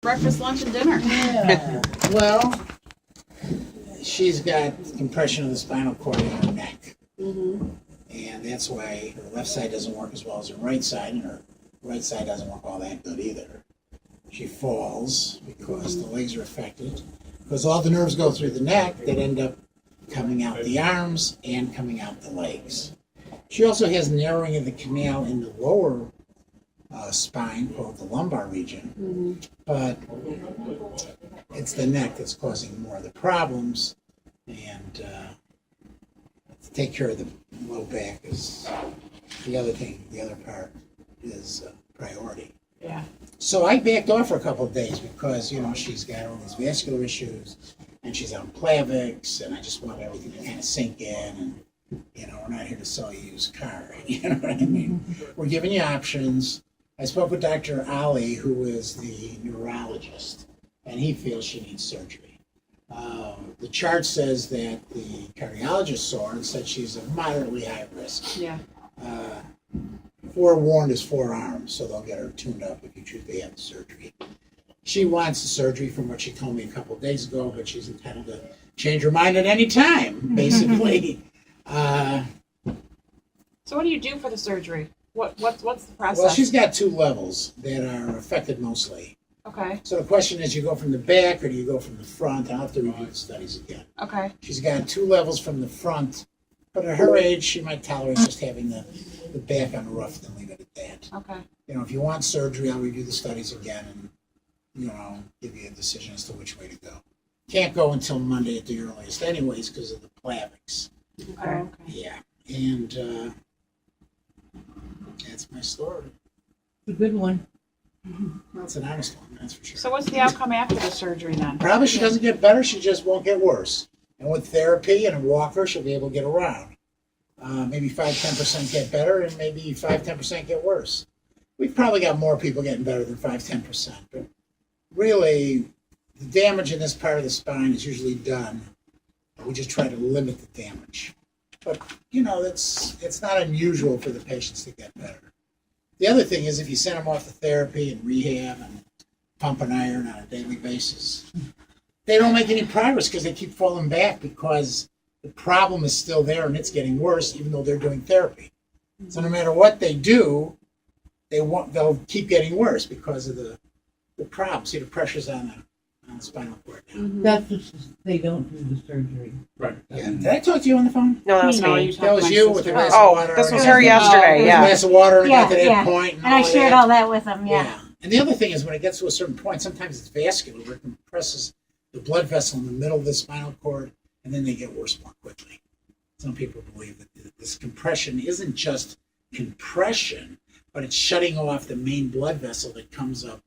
Breakfast, lunch, and dinner. Yeah. Well, she's got compression of the spinal cord in her neck. And that's why her left side doesn't work as well as her right side, and her right side doesn't work all that good either. She falls because the legs are affected, because all the nerves go through the neck that end up coming out the arms and coming out the legs. She also has narrowing of the canal in the lower spine, called the lumbar region, but it's the neck that's causing more of the problems, and to take care of the low back is the other thing. The other part is priority. Yeah. So I backed off for a couple of days because, she's got all these vascular issues and she's on Plavix, and I just want everything to kind of sink in. And, we're not here to sell you a used car. You know what I mean? We're giving you options. I spoke with Dr. Ali, who is the neurologist, and he feels she needs surgery. The chart says that the cardiologist saw her and said she's a moderately high risk. Yeah. Forewarned is forearmed, so they'll get her tuned up if you choose to have the surgery. She wants the surgery from what she told me a couple of days ago, but she's entitled to change her mind at any time, basically. So what do you do for the surgery? What's the process? Well, she's got two levels that are affected mostly. Okay. So the question is, you go from the back or do you go from the front? I'll have to review the studies again. Okay. She's got two levels from the front, but at her age, she might tolerate just having the back on the rough and leave it at that. Okay. If you want surgery, I'll review the studies again and, give you a decision as to which way to go. Can't go until Monday at the earliest anyways because of the Plavix. Okay. Yeah. And that's my story. It's a good one. Well, it's an honest one, that's for sure. So what's the outcome after the surgery then? Probably she doesn't get better, she just won't get worse. And with therapy and a walker, she'll be able to get around. Maybe 5-10% get better, and maybe 5-10% get worse. We've probably got more people getting better than 5-10%. But really, the damage in this part of the spine is usually done. We just try to limit the damage. But, it's not unusual for the patients to get better. The other thing is if you send them off to therapy and rehab and pump and iron on a daily basis, they don't make any progress because they keep falling back because the problem is still there and it's getting worse even though they're doing therapy. So no matter what they do, they'll keep getting worse because of the problem. See, the pressure's on the spinal cord now. That's just, they don't do the surgery. Right. Yeah. Did I talk to you on the phone? No, that was No, me. you talked That to was my you with the sister. glass of Oh, water. this was and her yesterday, with yeah. a glass of water and got to that Yeah. point. And I shared all that with them, yeah. And the other thing is when it gets to a certain point, sometimes it's vascular where it compresses the blood vessel in the middle of the spinal cord, and then they get worse more quickly. Some people believe that this compression isn't just compression, but it's shutting off the main blood vessel that comes up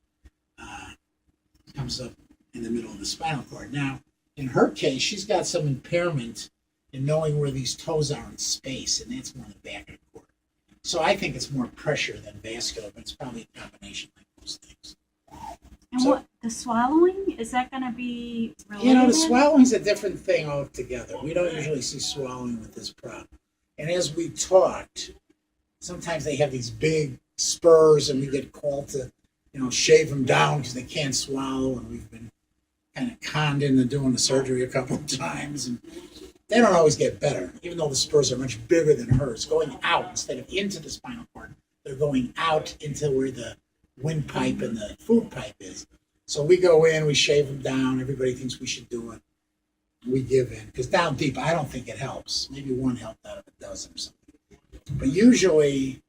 in the middle of the spinal cord. Now, in her case, she's got some impairment in knowing where these toes are in space, and that's more in the back of the cord. So I think it's more pressure than vascular, but it's probably a combination like most things. And So- what, the swallowing, is that going to be related? The swallowing's a different thing altogether. We don't usually see swallowing with this problem. And as we talked, sometimes they have these big spurs and we get called to, shave them down because they can't swallow, and we've been kind of conned into doing the surgery a couple of times, and they don't always get better, even though the spurs are much bigger than hers. Going out instead of into the spinal cord, they're going out into where the windpipe and the food pipe is. So we go in, we shave them down. Everybody thinks we should do it. We give in because down deep, I don't think it helps. Maybe one helped out of a dozen or something. But usually,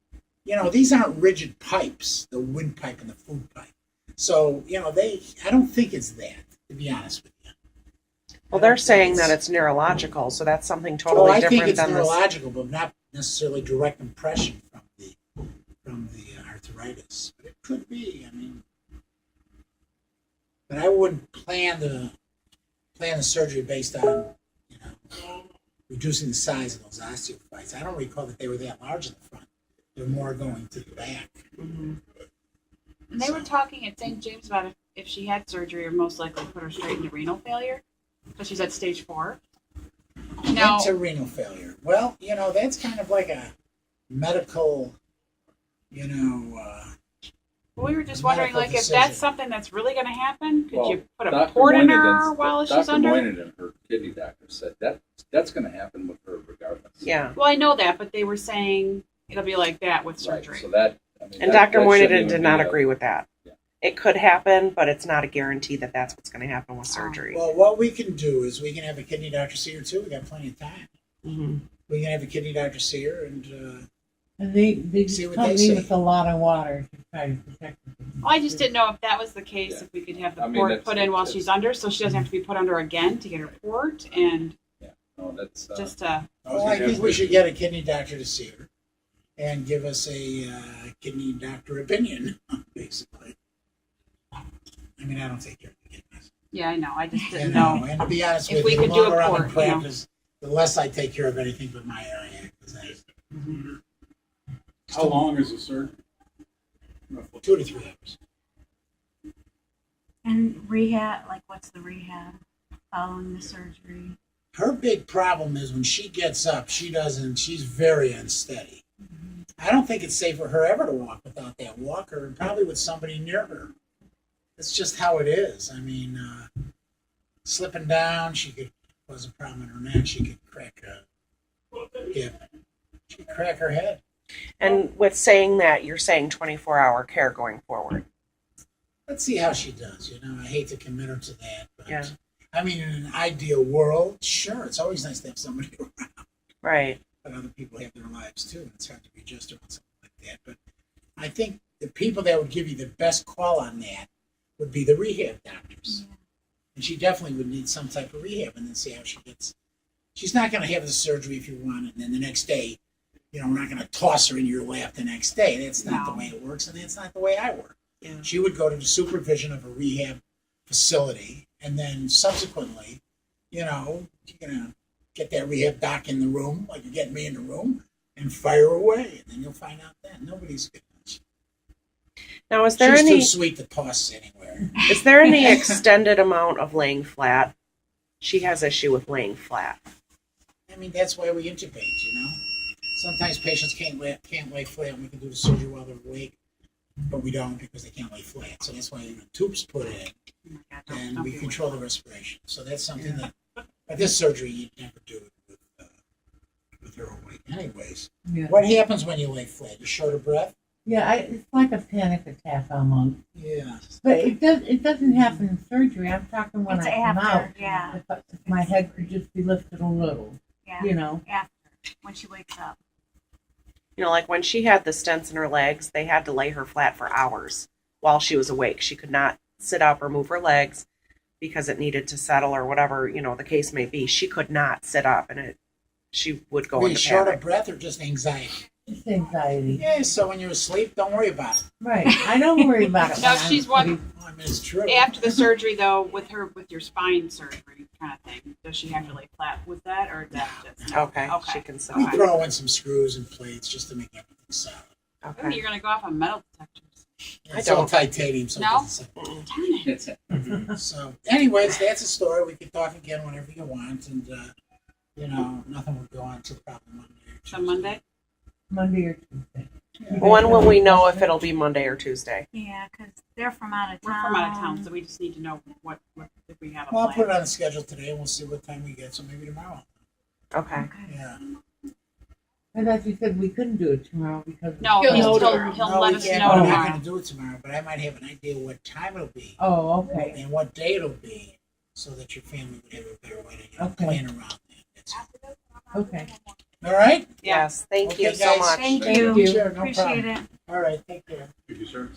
these aren't rigid pipes, the windpipe and the food pipe. So, I don't think it's that, to be honest with you. Well, they're saying that it's neurological, so that's something totally I different think it's than this. neurological, but not necessarily direct impression from the arthritis. But it could be. But I wouldn't plan the surgery based on reducing the size of those osteophytes. I don't recall that they were that large in the front. They're more going to the back. And they were talking at St. James about if she had surgery, or most likely put her straight into renal failure, but she's at stage 4. Now, Into renal failure. Well, that's kind of like a medical, We were just a wondering, medical like, if decision. that's something that's really going to happen, could Well, you put a Dr. port in Moynihan- her while she's Dr. under? Moynihan, her kidney doctor, said that's going to happen with her regardless. Yeah. Well, I know that, but they were saying it'll be like that with Right, surgery. so that, I mean, And that Dr. shouldn't Moynihan even did be not a- agree with that. Yeah. It could happen, but it's not a guarantee that that's what's going to happen with surgery. Well, what we can do is we can have a kidney doctor see her too. We got plenty of time. Hmm. We can have a kidney doctor see her, and And they See what come they in say. with a lot of water to try to protect her. Well, I just didn't know if that was the case, Yeah. if we could have the I mean, port that's- put in while that's- she's under, so she doesn't have to be put under again to get her port, and No, that's just well, I think we should get a kidney doctor to see her and give us a kidney doctor opinion, basically. I mean, I don't take care of the kidneys. yeah, I know. I just You didn't know, know. and to be honest If with we you, the could do a longer I'm in port, you know. practice, the less I take care of anything but my area. 'Cause How long is the surgery? Roughly. 2 to 3 hours. And rehab, like what's the rehab following the surgery? Her big problem is when she gets up, she's very unsteady. I don't think it's safe for her ever to walk without that walker, and probably with somebody near her. It's just how it is. I mean, slipping down, she could cause a problem in her neck. She could crack a hip. She could crack her head. And with saying that, you're saying 24-hour care going forward. Let's see how she does. You know, I hate to commit her to that, but Yeah. I mean, in an ideal world, sure, it's always nice to have somebody around. Right. But other people have their lives too, and it's hard to be just around something like that. But I think the people that would give you the best call on that would be the rehab doctors. And she definitely would need some type of rehab and then see how she gets. She's not going to have the surgery if you want it, and then the next day, you know, we're not going to toss her in your lap the next day. That's not the No. way it works, and that's not the way I work. Yeah. She would go to the supervision of a rehab facility, and then subsequently, you know, you're going to get that rehab doc in the room, like you're getting me in the room, and fire away, and then you'll find out then. Nobody's good. Now, is there She's any too sweet to toss anywhere. is there any extended amount of laying flat? She has issue with laying flat. I mean, that's why we intubate, you know. Sometimes patients can't lay flat, and we can do the surgery while they're awake, but we don't because they can't lay flat. So that's why the tube's put in, Oh my God, don't- and don't we be control the respiration. So that's something that, but this surgery you'd never do it with her awake. Anyways, Yeah. what happens when you lay flat? You're short of breath? Yeah, it's like a panic attack almost. Yeah. But it doesn't happen in surgery. I'm talking when It's I come after, out. yeah. If my head could just be lifted a little, Yeah, you know. after, when she wakes up. You know, like when she had the stents in her legs, they had to lay her flat for hours while she was awake. She could not sit up or move her legs because it needed to settle or whatever, you know, the case may be. She could not sit up, and she would go Were you into short panic. of breath or just anxiety? It's anxiety. Yeah, so when you're asleep, don't worry about it. Right. I don't worry about it. No, when I'm she's one- asleep. Oh, I mean, it's true. After the surgery, though, with your spine surgery kind of thing, does she have to lay flat with that, or is that just Okay, Okay. she can sit We up. throw in some screws and plates just to make everything solid. I mean, Okay. you're gonna go off on metal detectors. It's don't. all titanium, so it No? doesn't Darn it. suck. So, anyways, that's a story. We can talk again whenever you want, and you know, nothing will go on till probably Monday. Or So Tuesday. Monday? Monday or Tuesday. When will we know if it'll be Monday or Tuesday? Yeah, because they're from out of We're town. from out of town, so we just need to know what if we have a Well, I'll put plan. it on the schedule today, and we'll see what time we get. So maybe tomorrow. Okay. Okay. Yeah. I thought you said we couldn't do it tomorrow because. No, He'll he'll know let we us can't. know We're not tomorrow. going to do it tomorrow, but I might have an idea what time it'll be Oh, okay. and what day it'll be, so that your family would have a better way to Okay. plan around that. That's all. Okay. All right. Yes. Thank Okay, you so guys. much. Thank Thank you. you. Sure, no Appreciate problem. it. All right. Take care. Thank you, sir.